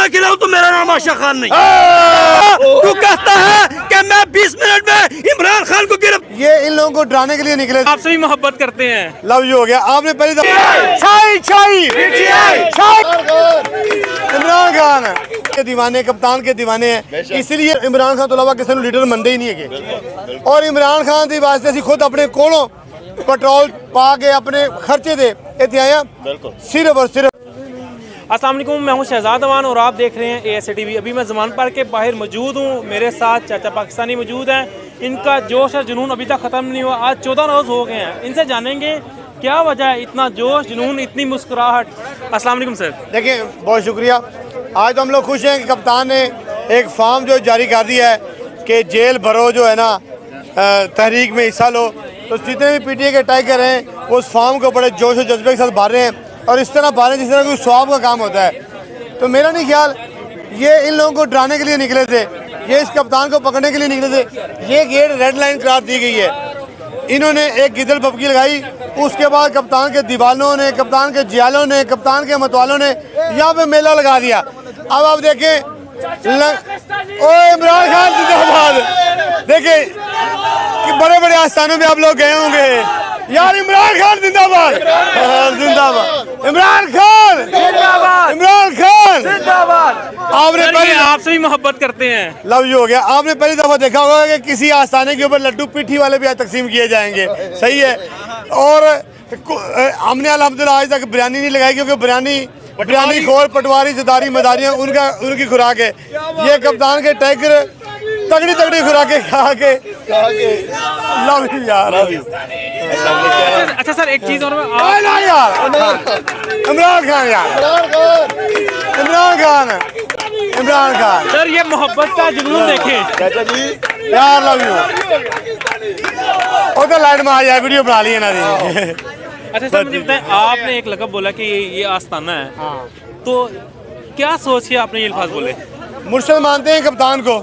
मैं खिलाऊं तो मेरा नाम आशा खान नहीं। तू कहता है कि मैं 20 मिनट में इमरान खान को गिरफ्तार। ये इन लोगों को डराने के लिए निकले। आपसे भी मोहब्बत करते हैं। लव यू हो गया आपने पहली इमरान खान के दीवाने, कप्तान के दीवाने हैं, इसलिए इमरान खान तो अलावा किसी लीडर मनते ही नहीं है। और इमरान खान की वास्ते असीं खुद अपने कोलों पेट्रोल पा के अपने खर्चे दे इत्थे आए सिर्फ और सिर्फ। अस्सलाम वालेकुम, मैं हूं शहजाद अमान और आप देख रहे हैं ASA TV। अभी मैं जमान पार्क के बाहर मौजूद हूं, मेरे साथ चाचा पाकिस्तानी मौजूद हैं। इनका जोश और जुनून अभी तक ख़त्म नहीं हुआ। आज 14 रोज़ हो गए हैं। इनसे जानेंगे क्या वजह है, इतना जोश जुनून, इतनी मुस्कुराहट। अस्सलाम वालेकुम सर। देखिए बहुत शुक्रिया। आज तो हम लोग खुश हैं कि कप्तान ने एक फॉर्म जो जारी कर दिया है कि जेल भरो जो है ना, तहरीक में हिस्सा लो। तो जितने भी PTA के टाइगर हैं वो उस फॉर्म को बड़े जोश और जज्बे के साथ भर रहे हैं और इस तरह भर रहे हैं जिस तरह कोई स्वाब का काम होता है। तो मेरा नहीं ख्याल ये इन लोगों को डराने के लिए निकले थे, ये इस कप्तान को पकड़ने के लिए निकले थे। ये गेट रेड लाइन करार दी गई है। इन्होंने एक गिदड़ पपकी लगाई, उसके बाद कप्तान के दीवानों ने, कप्तान के जियालों ने, कप्तान के मतवालों ने यहाँ पे मेला लगा दिया। अब आप देखें ओ इमरान खान जिंदाबाद। देखिए कि बड़े बड़े आस्थानों में आप लोग गए होंगे यार, इमरान खान जिंदाबाद, जिंदाबाद इमरान खान, इमरान खान जिंदाबाद। आपने पहले आपसे भी मोहब्बत करते हैं। लव यू हो गया। आपने पहली दफा देखा होगा कि किसी आस्थाने के ऊपर लड्डू पिट्ठी वाले भी आज तकसीम किए जाएंगे, सही है। और हमने अल्हम्दुलिल्लाह आज तक बिरयानी नहीं लगाई क्योंकि बिरयानी खोर पटवारी जदारी मदारियाँ उनकी खुराक है। ये कप्तान के टाइगर तगड़ी तगड़ी खुराकें खा के लव यू यार। अच्छा सर, एक चीज और यार, इमरान खान यार, इमरान खान सर, ये मोहब्बत का जुनून देखें यार, लव यू। वो तो लाइट में आ जाए, वीडियो बना ली है ना। अच्छा सर, मुझे बताएं, आपने एक लक़ब बोला कि ये आस्ताना है, तो क्या सोच के आपने ये अल्फाज बोले? मुर्शद मानते हैं कप्तान को,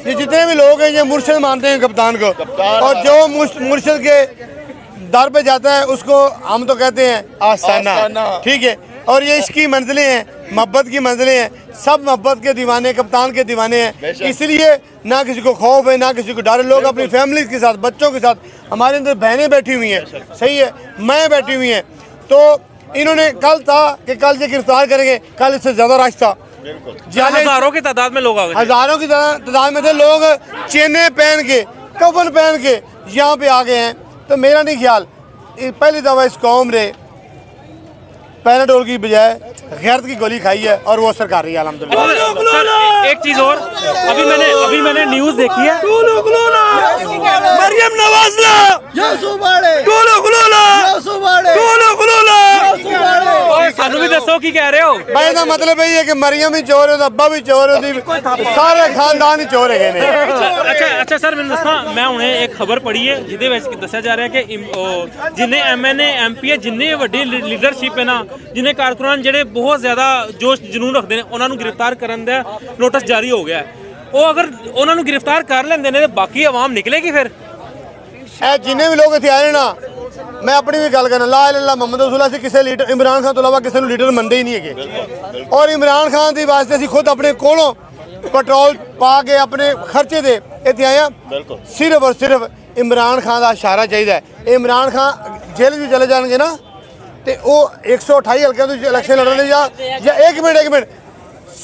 ये जितने भी लोग हैं ये मुर्शद मानते हैं कप्तान को। और जो मुर्शद के दर पे जाता है उसको हम तो कहते हैं आस्ताना, ठीक है। और ये इसकी मंजिलें हैं, मोहब्बत की मंजिलें हैं। सब मोहब्बत के दीवाने, कप्तान के दीवाने हैं, इसलिए ना किसी को खौफ है ना किसी को डर है। लोग अपनी फैमिली के साथ, बच्चों के साथ, हमारे अंदर बहनें बैठी हुई हैं, सही है, मैं बैठी हुई हैं। तो इन्होंने कल था कि कल ये गिरफ्तार करेंगे, कल इससे ज़्यादा रश था। हजारों की तादाद में लोग आ गए, हजारों की तादाद में थे लोग, चेने पहन के, कफन पहन के यहाँ पे आ गए हैं। तो मेरा नहीं ख्याल पहली दफा इस कौम ने पैराडोल की बजाय गैरत की गोली खाई है और वो असर कर रही है अल्हम्दुलिल्लाह। एक चीज और, अभी मैंने न्यूज देखी है, मरियम नवाज सानू भी दसो की कह रहे हो? भाई का मतलब यही है कि मरियम ही चोर है, अब्बा भी चोर है, सारे खानदान ही चोर है। अच्छा सर, मैंने दसा मैं उन्हें एक खबर पढ़ी है जिदे दसा जा रहा है कि जिन्हें MNA MP जिन्हें वड्डी लीडरशिप है ना, जिन्हें कारकुनान ਜਿਹੜੇ बहुत ज्यादा जोश जुनून रखते हैं, उन्होंने गिरफ्तार करने का नोटिस जारी हो गया है। वो अगर उन्होंने गिरफ्तार कर लेंगे तो बाकी आवाम निकलेगी फिर? जिन्हें भी लोग इतने आए ना, मैं अपनी भी गल करना, ला इलाहा मुहम्मद रसूलुल्लाह से किसी लीडर, इमरान खान तो अलावा किसी लीडर मनते ही नहीं है। और इमरान खान की वास्ते असीं खुद अपने कोलों पेट्रोल पा के अपने खर्चे दे इतने आए सिर्फ और सिर्फ इमरान खान का इशारा चाहिए। इमरान खान जेल भी चले जाएंगे ना तो वो 128 हल्के तो इलेक्शन लड़ने या एक मिनट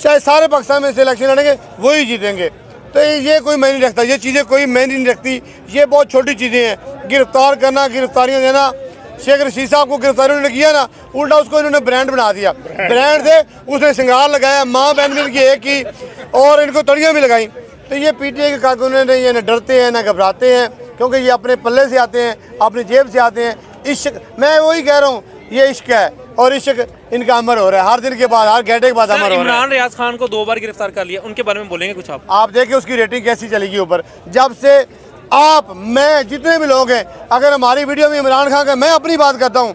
चाहे सारे पाकिस्तान में से इलेक्शन लड़ेंगे वही जीतेंगे। तो ये कोई मैं नहीं रखता, ये चीज़ें कोई मैं नहीं रखती, ये बहुत छोटी चीज़ें हैं। गिरफ्तार करना, गिरफ्तारियाँ देना, शेख रशीद साहब को गिरफ्तारियों ने किया ना, उल्टा उसको इन्होंने ब्रांड बना दिया। ब्रांड से उसने श्रृंगार लगाया, माँ बहन भी इनकी एक की और इनको तड़ियाँ भी लगाई। तो ये PTA के कारकुनों ने ये न डरते हैं ना घबराते हैं, क्योंकि ये अपने पल्ले से आते हैं, अपनी जेब से आते हैं। इश्क, मैं वही कह रहा हूँ, ये इश्क है और इश्क इनका अमर हो रहा है, हर दिन के बाद, हर घंटे के बाद अमर हो रहा है। इमरान रियाज खान को 2 बार गिरफ्तार कर लिया, उनके बारे में बोलेंगे कुछ आप देखिए उसकी रेटिंग कैसी चलेगी ऊपर। जब से आप, मैं, जितने भी लोग हैं, अगर हमारी वीडियो में इमरान खान का, मैं अपनी बात करता हूँ,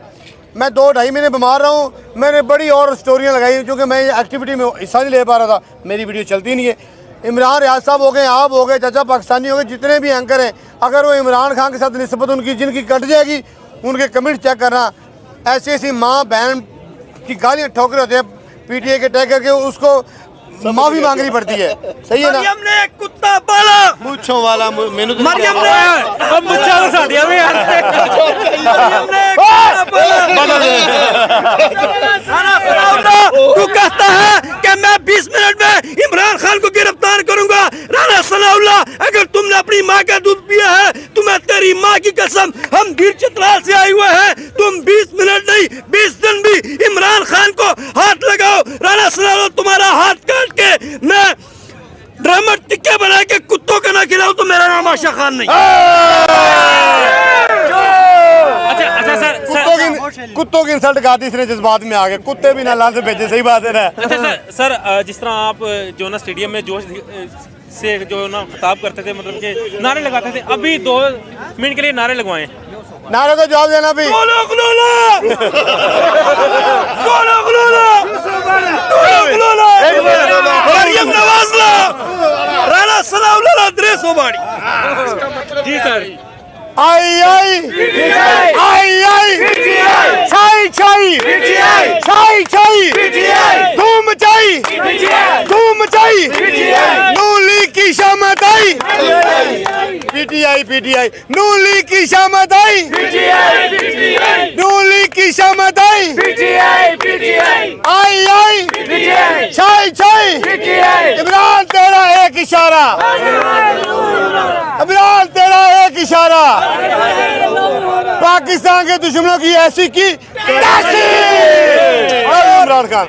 मैं 2-2.5 महीने बीमार रहा हूँ, मैंने बड़ी और स्टोरियाँ लगाई क्योंकि मैं एक्टिविटी में हिस्सा नहीं ले पा रहा था, मेरी वीडियो चलती नहीं है। इमरान रियाज साहब हो गए, आप हो गए, चाचा पाकिस्तानी हो गए, जितने भी एंकर हैं, अगर वो इमरान खान के साथ निस्बत उनकी जिनकी कट जाएगी, उनके कमेंट चेक करना। ऐसी ऐसी माँ बहन की गालियाँ ठोकर होते हैं PTA के टैग करके, उसको माफी मांगनी पड़ती है, सही है ना। मरियम ने एक कुत्ता पाला, मूंछों वाला मेनू तो मरियम ने अब मुझे तो साड़ियां भी यार मरियम ने एक कुत्ता पाला। राणा सनाउल्लाह, तू कहता है कि मैं 20 मिनट में इमरान खान को गिरफ्तार करूंगा। राणा सनाउल्लाह, अगर तुमने अपनी माँ का दूध पिया है, तुम्हें तेरी माँ की कसम, हम वीर चित्राल से आए हुए हैं, तुम 20 मिनट नहीं 20 दिन भी इमरान खान को हाथ लगाओ। राणा सनाउल्लाह, तुम्हारा हाथ काट के मैं ड्रामा टिक्के बना के कुत्तों का ना खिलाऊं तो मेरा नाम आशा खान नहीं। अच्छा सर कुत्तों की इंसल्ट कर दी इसने, जज्बात में आ गए, कुत्ते भी ना लान से भेजे, सही बात है ना। अच्छा सर जिस तरह आप जो ना स्टेडियम में जोश से जो ना खिताब करते थे, मतलब कि नारे लगाते थे, अभी 2 मिनट के लिए नारे लगवाएं। नारों का जवाब देना भी। मरियम नवाज ला, राणा सनाउल्लाह ड्रेस होबाड़ी। जी सर। आई आई आई आई छाई छाई छाई छाई धूम मचाई धूम मचाई, नून लीग की शामत आई, पीटीआई पीटीआई, नून लीग की शामत आई, नून लीग की शामत आई, आई आई छाई छाई, इमरान तेरा एक इशारा, इमरान तेरा एक इशारा, पाकिस्तान के दुश्मनों की ऐसी की तैसी। इमरान खान।